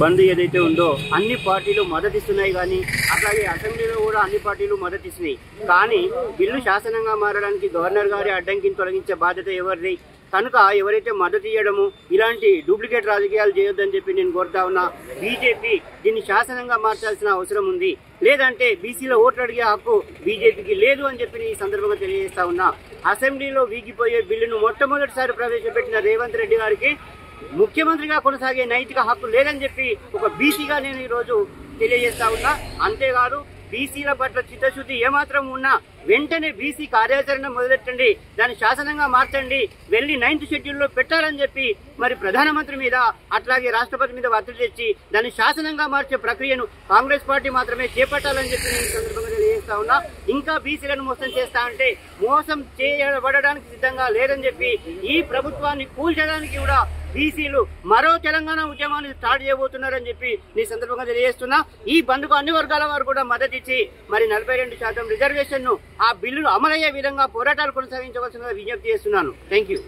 బంద్ ఏదైతే ఉందో అన్ని పార్టీలు మద్దతిస్తున్నాయి, కానీ అట్లాగే అసెంబ్లీలో కూడా అన్ని పార్టీలు మద్దతిస్తున్నాయి. కానీ బిల్లు శాసనంగా మారడానికి గవర్నర్ గారి అడ్డంకిని తొలగించే బాధ్యత ఎవరిది? కనుక ఎవరైతే మద్దతు ఇవ్వడము ఇలాంటి డూప్లికేట్ రాజకీయాలు చేయొద్దని చెప్పి నేను కోరుతా ఉన్నా. బీజేపీ దీన్ని శాసనంగా మార్చాల్సిన అవసరం ఉంది, లేదంటే బీసీలో ఓట్లు అడిగే హక్కు బీజేపీకి లేదు అని చెప్పి ఈ సందర్భంగా తెలియజేస్తా ఉన్నా. అసెంబ్లీలో వీగిపోయే బిల్లును మొట్టమొదటిసారి ప్రవేశపెట్టిన రేవంత్ రెడ్డి గారికి ముఖ్యమంత్రిగా కొనసాగే నైతిక హక్కు లేదని చెప్పి ఒక బీసీగా నేను ఈరోజు తెలియజేస్తా ఉన్నా. అంతేకాదు, బీసీల పట్ల చిత్తశుద్ధి ఏమాత్రం ఉన్నా వెంటనే బీసీ కార్యాచరణ మొదలెట్టండి, దాన్ని శాసనంగా మార్చండి, వెళ్ళి 9th షెడ్యూల్లో పెట్టాలని చెప్పి మరి ప్రధానమంత్రి మీద అట్లాగే రాష్ట్రపతి మీద ఒత్తిడి తెచ్చి దాన్ని శాసనంగా మార్చే ప్రక్రియను కాంగ్రెస్ పార్టీ మాత్రమే చేపట్టాలని చెప్పి నేను సందర్భంగా తెలియజేస్తా ఉన్నా. ఇంకా బీసీలను మోసం చేస్తా అంటే మోసం చేయబడడానికి సిద్ధంగా లేదని చెప్పి ఈ ప్రభుత్వాన్ని కూల్చడానికి కూడా బీసీలు మరో తెలంగాణ ఉద్యమాన్ని స్టార్ట్ చేయబోతున్నారని చెప్పి ఈ సందర్భంగా తెలియజేస్తున్నా. ఈ బంద్కు అన్ని వర్గాల వారు కూడా మద్దతు ఇచ్చి మరి 42% రిజర్వేషన్ ను ఆ బిల్లులు అమలయ్యే విధంగా పోరాటాలు కొనసాగించవలసిన విజ్ఞప్తి చేస్తున్నాను. Thank you.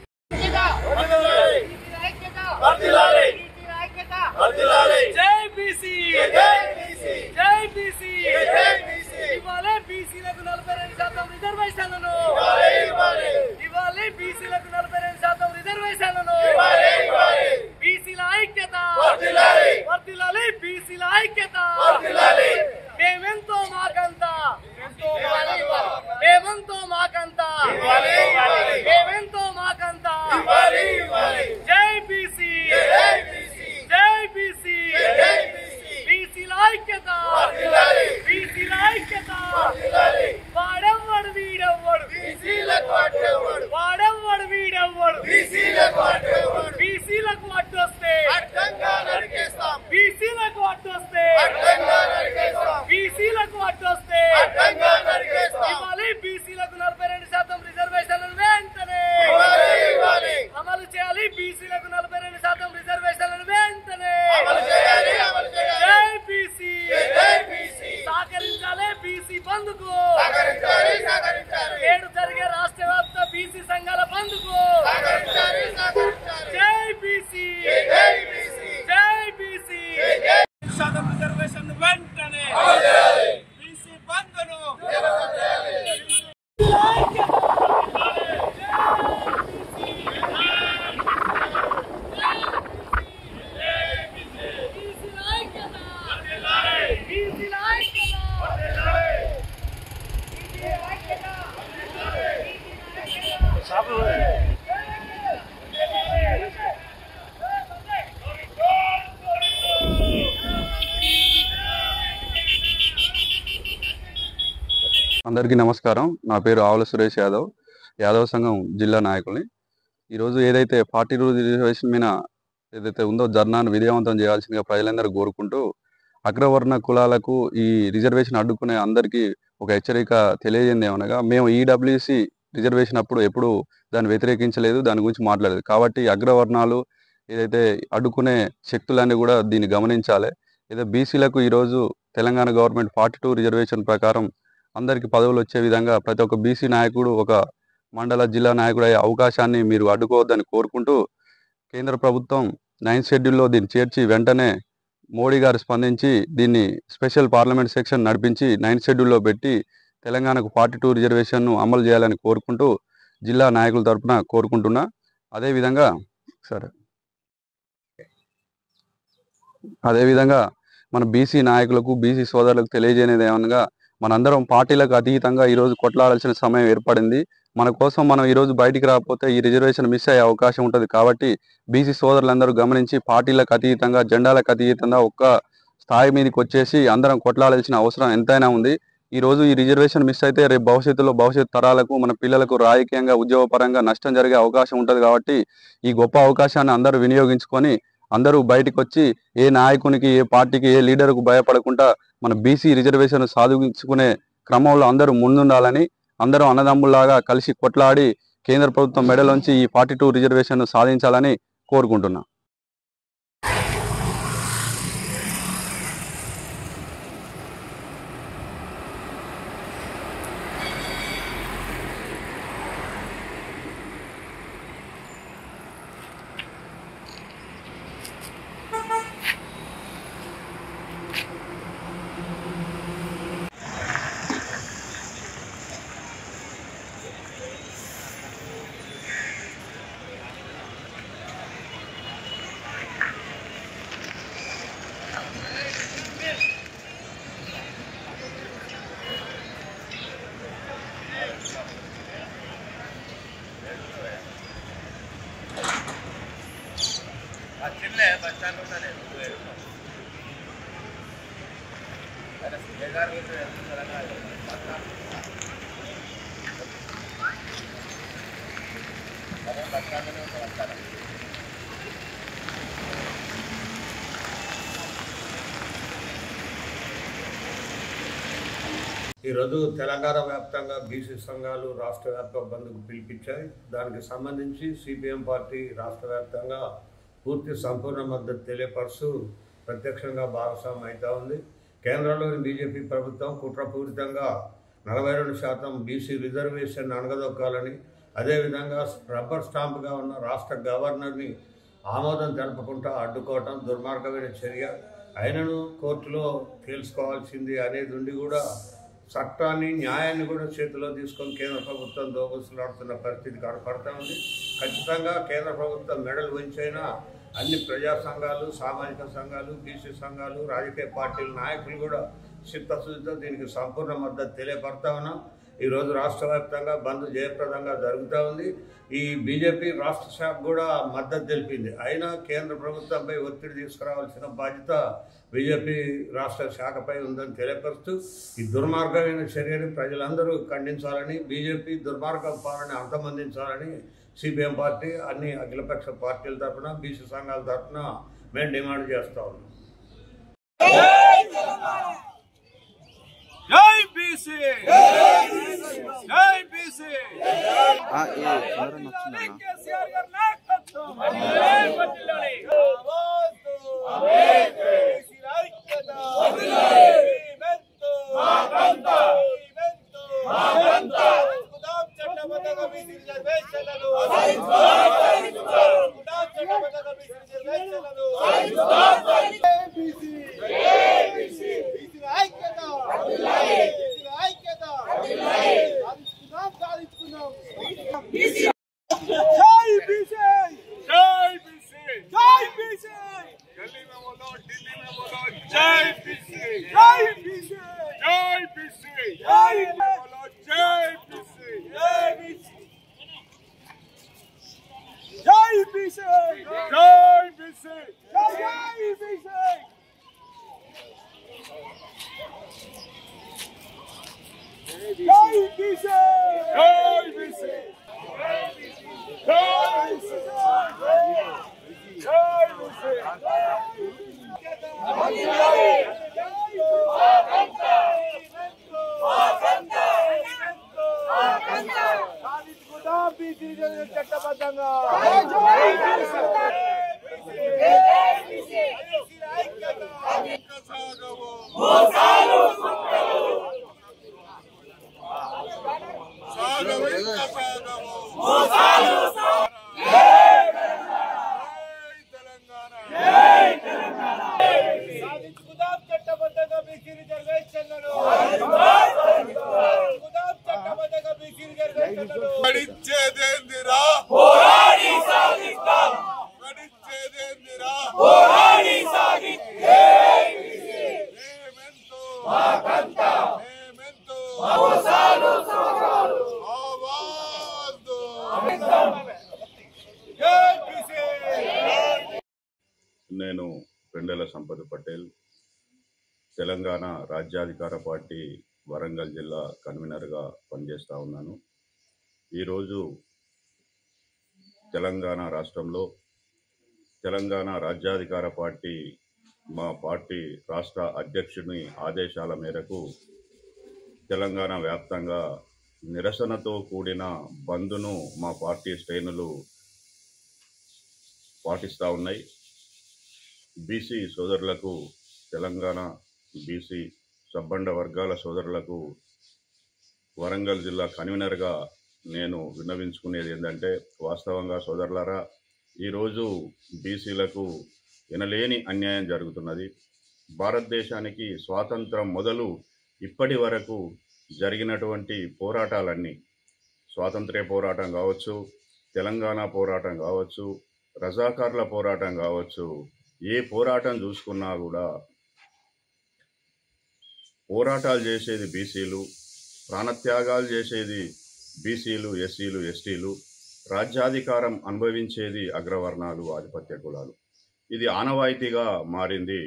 అందరికీ నమస్కారం. నా పేరు ఆవుల సురేష్ యాదవ్, యాదవ్ సంఘం జిల్లా నాయకుల్ని. ఈరోజు ఏదైతే 40 రోజు రిజర్వేషన్ మీద ఏదైతే ఉందో ధర్నాను విజయవంతం చేయాల్సిందిగా ప్రజలందరూ కోరుకుంటూ, అగ్రవర్ణ కులాలకు ఈ రిజర్వేషన్ అడ్డుకునే అందరికీ ఒక హెచ్చరిక తెలియజేయండి ఏమనగా, మేము ఈడబ్ల్యూసీ రిజర్వేషన్ అప్పుడు ఎప్పుడు దాన్ని వ్యతిరేకించలేదు, దాని గురించి మాట్లాడలేదు. కాబట్టి అగ్రవర్ణాలు ఏదైతే అడ్డుకునే శక్తులన్నీ కూడా దీన్ని గమనించాలి. ఏదో బీసీలకు ఈరోజు తెలంగాణ గవర్నమెంట్ 42 రిజర్వేషన్ ప్రకారం అందరికీ పదవులు వచ్చే విధంగా ప్రతి ఒక్క బీసీ నాయకుడు ఒక మండల జిల్లా నాయకుడు అయ్యే అవకాశాన్ని మీరు అడ్డుకోవద్దని కోరుకుంటూ, కేంద్ర ప్రభుత్వం 9th షెడ్యూల్లో దీన్ని చేర్చి వెంటనే మోడీ గారు స్పందించి దీన్ని స్పెషల్ పార్లమెంట్ సెక్షన్ నడిపించి 9th షెడ్యూల్లో పెట్టి తెలంగాణకు 42 రిజర్వేషన్ను అమలు చేయాలని కోరుకుంటూ జిల్లా నాయకుల తరఫున కోరుకుంటున్నా. అదేవిధంగా మన బీసీ నాయకులకు బీసీ సోదరులకు తెలియజేయనేది ఏమనగా, మనందరం పార్టీలకు అతీతంగా ఈరోజు కొట్లాడాల్సిన సమయం ఏర్పడింది. మన కోసం మనం ఈరోజు బయటికి రాకపోతే ఈ రిజర్వేషన్ మిస్ అయ్యే అవకాశం ఉంటుంది. కాబట్టి బీసీ సోదరులందరూ గమనించి పార్టీలకు అతీతంగా, జెండాలకు అతీతంగా ఒక్క స్థాయి మీదకి వచ్చేసి అందరం కొట్లాడాల్సిన అవసరం ఎంతైనా ఉంది. ఈరోజు ఈ రిజర్వేషన్ మిస్ అయితే రేపు భవిష్యత్ తరాలకు, మన పిల్లలకు రాజకీయంగా, ఉద్యోగపరంగా నష్టం జరిగే అవకాశం ఉంటుంది. కాబట్టి ఈ గొప్ప అవకాశాన్ని అందరూ వినియోగించుకొని అందరూ బయటకు వచ్చి ఏ నాయకునికి, ఏ పార్టీకి, ఏ లీడర్కు భయపడకుండా మన బీసీ రిజర్వేషన్ సాధించుకునే క్రమంలో అందరూ ముందుండాలని, అందరూ అన్నదమ్ముల్లాగా కలిసి కొట్లాడి కేంద్ర ప్రభుత్వం మెడలోంచి ఈ 42 రిజర్వేషన్ సాధించాలని కోరుకుంటున్నా. ఈరోజు తెలంగాణ వ్యాప్తంగా బీసీ సంఘాలు రాష్ట్ర వ్యాప్త బంద్కు పిలిపించాయి. దానికి సంబంధించి సిపిఎం పార్టీ రాష్ట్ర వ్యాప్తంగా పూర్తి సంపూర్ణ మద్దతు తెలియపరుస్తూ ప్రత్యక్షంగా భాగస్వామ్యం అవుతా ఉంది. కేంద్రంలోని బీజేపీ ప్రభుత్వం కుట్రపూరితంగా 42% బీసీ రిజర్వేషన్ అణగదొక్కాలని, అదేవిధంగా రబ్బర్ స్టాంప్గా ఉన్న రాష్ట్ర గవర్నర్ని ఆమోదం తెలపకుండా అడ్డుకోవటం దుర్మార్గమైన చర్య. అయినను కోర్టులో తేల్చుకోవాల్సింది అనేది ఉండి కూడా చట్టాన్ని న్యాయాన్ని కూడా చేతిలో తీసుకొని కేంద్ర ప్రభుత్వం దోబుసలాడుతున్న పరిస్థితి కనపడతా ఉంది. ఖచ్చితంగా కేంద్ర ప్రభుత్వం మెడలు వంచైనా అన్ని ప్రజా సంఘాలు, సామాజిక సంఘాలు, బీసీ సంఘాలు, రాజకీయ పార్టీల నాయకులు కూడా చిత్తశుద్ధితో దీనికి సంపూర్ణ మద్దతు తెలియపడతా ఉన్నాం. ఈరోజు రాష్ట్ర వ్యాప్తంగా బంద్ జయప్రదంగా జరుగుతూ ఉంది. ఈ బీజేపీ రాష్ట్ర శాఖ కూడా మద్దతు తెలిపింది. అయినా కేంద్ర ప్రభుత్వంపై ఒత్తిడి తీసుకురావాల్సిన బాధ్యత బీజేపీ రాష్ట్ర శాఖపై ఉందని తెలియపరుస్తూ ఈ దుర్మార్గమైన చర్యని ప్రజలందరూ ఖండించాలని, బీజేపీ దుర్మార్గ పాలన అంతమొందించాలని సిపిఎం పార్టీ అన్ని అఖిలపక్ష పార్టీల తరఫున, బీసీ సంఘాల తరఫున మేము డిమాండ్ చేస్తూ ఉన్నాం. జై బీసీ, జై బీసీ. కేసీఆర్ గారి నాయకత్వం వర్ధిల్లాలి. చట్టబద్ధంగా బీసీ రిజర్వేషన్లను చట్టబద్ధంగా గడిచేదేందిరా పోరాడి సాగిస్తాం, గడిచేదేందిరా పోరాడి సాగిస్తాం. మేమెంతో మాకంత, మేమెంతో మోసాలు సోగాలు ఆవాదు. నేను పెండెల సంపత్ పటేల్, తెలంగాణ రాజ్యాధికార పార్టీ వరంగల్ జిల్లా కన్వీనర్గా పనిచేస్తూ ఉన్నాను. ఈరోజు తెలంగాణ రాష్ట్రంలో తెలంగాణ రాజ్యాధికార పార్టీ మా పార్టీ రాష్ట్ర అధ్యక్షుని ఆదేశాల మేరకు తెలంగాణ వ్యాప్తంగా నిరసనతో కూడిన బంద్ను మా పార్టీ శ్రేణులు పాటిస్తూ ఉన్నాయి. బీసీ సోదరులకు, తెలంగాణ బీసీ సబ్బండ వర్గాల సోదరులకు వరంగల్ జిల్లా కన్వీనర్గా నేను విన్నవించుకునేది ఏంటంటే, వాస్తవంగా సోదరులారా, ఈరోజు బీసీలకు వినలేని అన్యాయం జరుగుతున్నది. భారతదేశానికి స్వాతంత్రం మొదలు ఇప్పటి వరకు జరిగినటువంటి పోరాటాలన్నీ, స్వాతంత్ర్య పోరాటం కావచ్చు, తెలంగాణ పోరాటం కావచ్చు, రజాకార్ల పోరాటం కావచ్చు, ఏ పోరాటం చూసుకున్నా కూడా పోరాటాలు చేసేది బీసీలు, ప్రాణత్యాగాలు చేసేది బీసీలు, ఎస్సీలు, ఎస్టీలు, రాజ్యాధికారం అనుభవించేది అగ్రవర్ణాలు, ఆధిపత్య కులాలు. ఇది ఆనవాయితీగా మారింది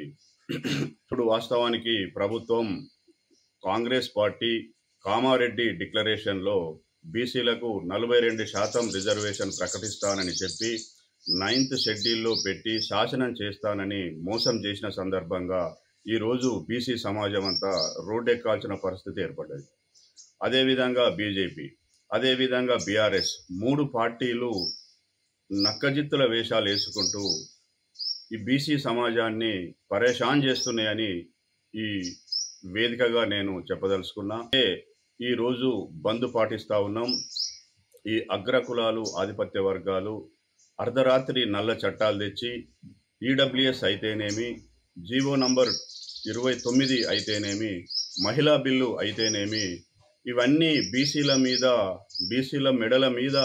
ఇప్పుడు వాస్తవానికి ప్రభుత్వం కాంగ్రెస్ పార్టీ కామారెడ్డి డిక్లరేషన్లో బీసీలకు 42% రిజర్వేషన్ ప్రకటిస్తానని చెప్పి 9th షెడ్యూల్లో పెట్టి శాసనం చేస్తానని మోసం చేసిన సందర్భంగా ఈరోజు బీసీ సమాజం అంతా రోడ్డెక్కాల్సిన పరిస్థితి ఏర్పడ్డది. అదేవిధంగా బీజేపీ, అదేవిధంగా బీఆర్ఎస్ 3 పార్టీలు నక్కజిత్తుల వేషాలు వేసుకుంటూ ఈ బీసీ సమాజాన్ని పరేషాన్ చేస్తున్నాయని ఈ వేదికగా నేను చెప్పదలుచుకున్నా. ఈరోజు బంద్ పాటిస్తూ ఉన్నాం. ఈ అగ్రకులాలు, ఆధిపత్య వర్గాలు అర్ధరాత్రి నల్ల చట్టాలు తెచ్చి ఈడబ్ల్యూఎస్ అయితేనేమి, జీవో నంబర్ 29 అయితేనేమి, మహిళా బిల్లు అయితేనేమి, ఇవన్నీ బీసీల మెడల మీద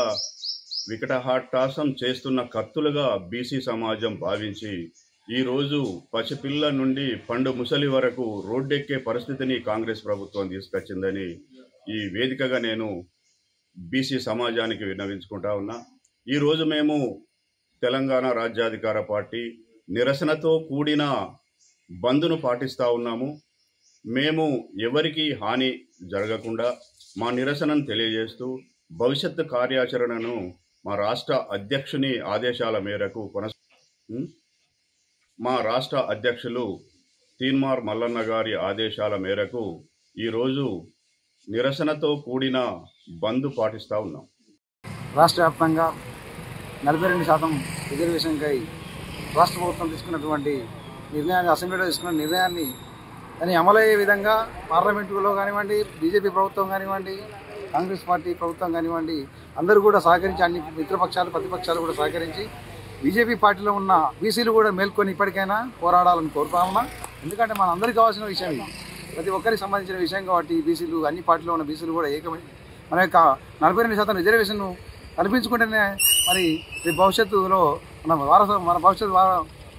వికటహాటాసం చేస్తున్న కత్తులుగా బీసీ సమాజం భావించి ఈరోజు పసిపిల్ల నుండి పండు ముసలి వరకు రోడ్డెక్కే పరిస్థితిని కాంగ్రెస్ ప్రభుత్వం తీసుకొచ్చిందని ఈ వేదికగా నేను బీసీ సమాజానికి విన్నవించుకుంటా ఉన్నా. ఈరోజు మేము తెలంగాణ రాజ్యాధికార పార్టీ నిరసనతో కూడిన బంద్ను పాటిస్తూ ఉన్నాము. మేము ఎవరికి హాని జరగకుండా మా నిరసనను తెలియజేస్తూ భవిష్యత్తు కార్యాచరణను మా రాష్ట్ర అధ్యక్షుని ఆదేశాల మేరకు మా రాష్ట్ర అధ్యక్షులు తీన్మార్ మల్లన్న గారి ఆదేశాల మేరకు ఈరోజు నిరసనతో కూడిన బంద్ పాటిస్తూ ఉన్నాం. రాష్ట్ర వ్యాప్తంగా 42% రిజర్వేషన్కై రాష్ట్ర ప్రభుత్వం తీసుకున్నటువంటి నిర్ణయాన్ని, అసెంబ్లీలో తీసుకున్న నిర్ణయాన్ని దాన్ని అమలయ్యే విధంగా పార్లమెంటులో కానివ్వండి, బీజేపీ ప్రభుత్వం కానివ్వండి, కాంగ్రెస్ పార్టీ ప్రభుత్వం కానివ్వండి, అందరూ కూడా సహకరించి, అన్ని మిత్రపక్షాలు ప్రతిపక్షాలు కూడా సహకరించి బీజేపీ పార్టీలో ఉన్న బీసీలు కూడా మేల్కొని ఇప్పటికైనా పోరాడాలని కోరుతా ఉన్నా. ఎందుకంటే మన అందరికీ కావాల్సిన విషయం ఇది, ప్రతి ఒక్కరికి సంబంధించిన విషయం కాబట్టి బీసీలు, అన్ని పార్టీలో ఉన్న బీసీలు కూడా ఏకమై మన యొక్క 42% రిజర్వేషన్ కల్పించుకుంటేనే మరి భవిష్యత్తులో మన భవిష్యత్తు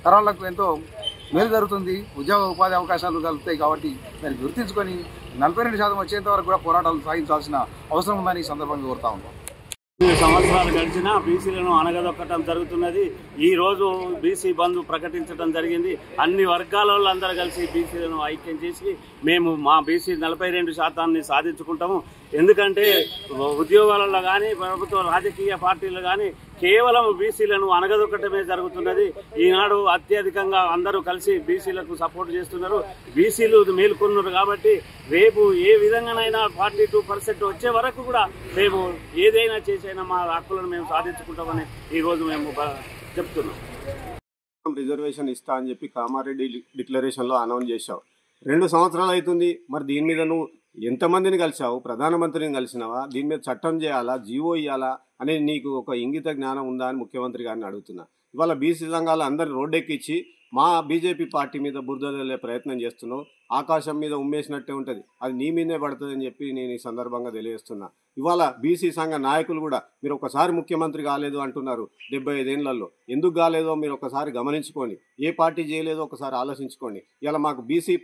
తరాలకు ఎంతో మేలు జరుగుతుంది, ఉద్యోగ ఉపాధి అవకాశాలు కలుగుతాయి. కాబట్టి దాన్ని గుర్తించుకొని 42% వచ్చేంత వరకు కూడా పోరాటాలు సాగించాల్సిన అవసరం ఉందని ఈ సందర్భంగా కోరుతా ఉన్నాం. 2 సంవత్సరాలు గడిచినా బీసీలను అణగదొక్కటం జరుగుతున్నది. ఈరోజు బీసీ బంద్ ప్రకటించడం జరిగింది. అన్ని వర్గాల వాళ్ళందరూ కలిసి బీసీలను ఐక్యం చేసి మేము మా బీసీ 42% సాధించుకుంటాము. ఎందుకంటే ఉద్యోగాలలో కానీ, ప్రభుత్వ రాజకీయ పార్టీలు కానీ కేవలం బీసీలను అణగదొక్కటమే జరుగుతున్నది. ఈనాడు అత్యధికంగా అందరూ కలిసి బీసీలకు సపోర్ట్ చేస్తున్నారు, బీసీలు మేల్కొన్నారు. కాబట్టి రేపు ఏ విధంగానైనా 42% వచ్చే వరకు కూడా మేము ఏదైనా చేసైనా మా హక్కులను మేము సాధించుకుంటామని ఈరోజు మేము చెప్తున్నాం. రిజర్వేషన్ ఇస్తా అని చెప్పి కామారెడ్డి డిక్లరేషన్లో అనౌన్స్ చేశావు. 2 సంవత్సరాలు అవుతుంది. మరి దీని మీద నువ్వు ఎంతమందిని కలిసావు? ప్రధానమంత్రిని కలిసినావా? దీని మీద చట్టం చేయాలా, జీవో ఇవ్వాలా అనేది నీకు ఒక ఇంగిత జ్ఞానం ఉందా అని ముఖ్యమంత్రి గారిని అడుగుతున్నా. ఇవాళ బీసీ సంఘాలు అందరిని రోడ్డెక్కించి మా బీజేపీ పార్టీ మీద బురద జల్లే ప్రయత్నం చేస్తున్నావు. ఆకాశం మీద ఉమ్మేసినట్టే ఉంటుంది, అది నీ మీదే పడుతుందని చెప్పి నేను ఈ సందర్భంగా తెలియజేస్తున్నా. ఇవాళ బీసీ సంఘ నాయకులు కూడా మీరు ఒకసారి ముఖ్యమంత్రి కాలేదు అంటున్నారు 75 ఏళ్లలో. ఎందుకు కాలేదో మీరు ఒకసారి గమనించుకోండి, ఏ పార్టీ చేయలేదో ఒకసారి ఆలోచించుకోండి. ఇలా మాకు బీసీ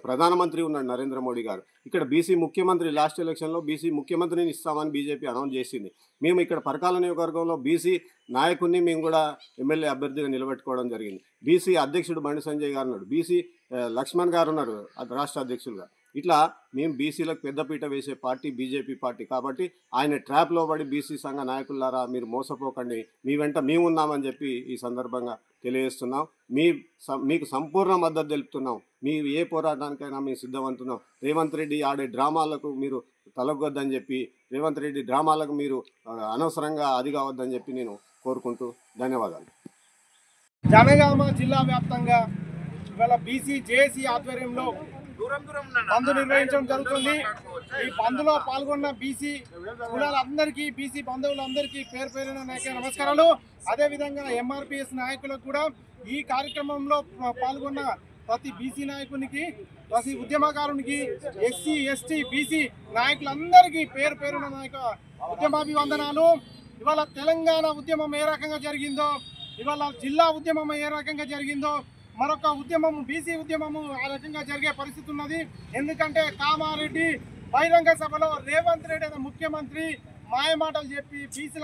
ప్రధానమంత్రి ఉన్నాడు నరేంద్ర మోడీ గారు, ఇక్కడ బీసీ ముఖ్యమంత్రి లాస్ట్ ఎలక్షన్లో బీసీ ముఖ్యమంత్రిని ఇస్తామని బీజేపీ అనౌన్స్ చేసింది. మేము ఇక్కడ పరకాల నియోజకవర్గంలో బీసీ నాయకుడిని మేము కూడా ఎమ్మెల్యే అభ్యర్థిగా నిలబెట్టుకోవడం జరిగింది. బీసీ అధ్యక్షుడు బండి సంజయ్ గారు ఉన్నాడు, బీసీ లక్ష్మణ్ గారు ఉన్నారు రాష్ట్ర అధ్యక్షులుగా. ఇట్లా మేము బీసీలకు పెద్దపీట వేసే పార్టీ బీజేపీ పార్టీ. కాబట్టి ఆయన ట్రాప్లో పడి బీసీ సంఘ నాయకులారా మీరు మోసపోకండి, మీ వెంట మేమున్నామని చెప్పి ఈ సందర్భంగా తెలియజేస్తున్నాం. మీకు సంపూర్ణ మద్దతు తెలుపుతున్నాం. మీ ఏ పోరాటానికైనా మేము సిద్ధమంటున్నాం. రేవంత్ రెడ్డి ఆడే డ్రామాలకు మీరు తలగొద్దని చెప్పి, రేవంత్ రెడ్డి డ్రామాలకు మీరు అనవసరంగా అది కావద్దని చెప్పి నేను కోరుకుంటూ ధన్యవాదాలు. జనగామ జిల్లా వ్యాప్తంగా ఇవాళ బీసీ జేఏసీ ఆధ్వర్యంలో బంద్ నిర్వహించడం జరుగుతుంది. ఈ బంద్లో పాల్గొన్న బీసీ కులాలందరికీ, బీసీ బంధువులందరికీ పేరు పేరున నమస్కారాలు. అదేవిధంగా ఎంఆర్పిఎస్ నాయకులకు కూడా, ఈ కార్యక్రమంలో పాల్గొన్న ప్రతి బీసీ నాయకునికి, ప్రతి ఉద్యమకారునికి, ఎస్సీ ఎస్టీ బీసీ నాయకులందరికీ పేరు పేరున నాయక ఉద్యమాభివందనాలు. ఇవాళ తెలంగాణ ఉద్యమం ఏ రకంగా జరిగిందో, ఇవాళ జిల్లా ఉద్యమం ఏ రకంగా జరిగిందో, మరొక ఉద్యమం బీసీ ఉద్యమము ఆ రకంగా జరిగే పరిస్థితి ఉన్నది. ఎందుకంటే కామారెడ్డి బహిరంగ సభలో రేవంత్ రెడ్డి అనే ముఖ్యమంత్రి మాయమాటలు చెప్పి బీసీల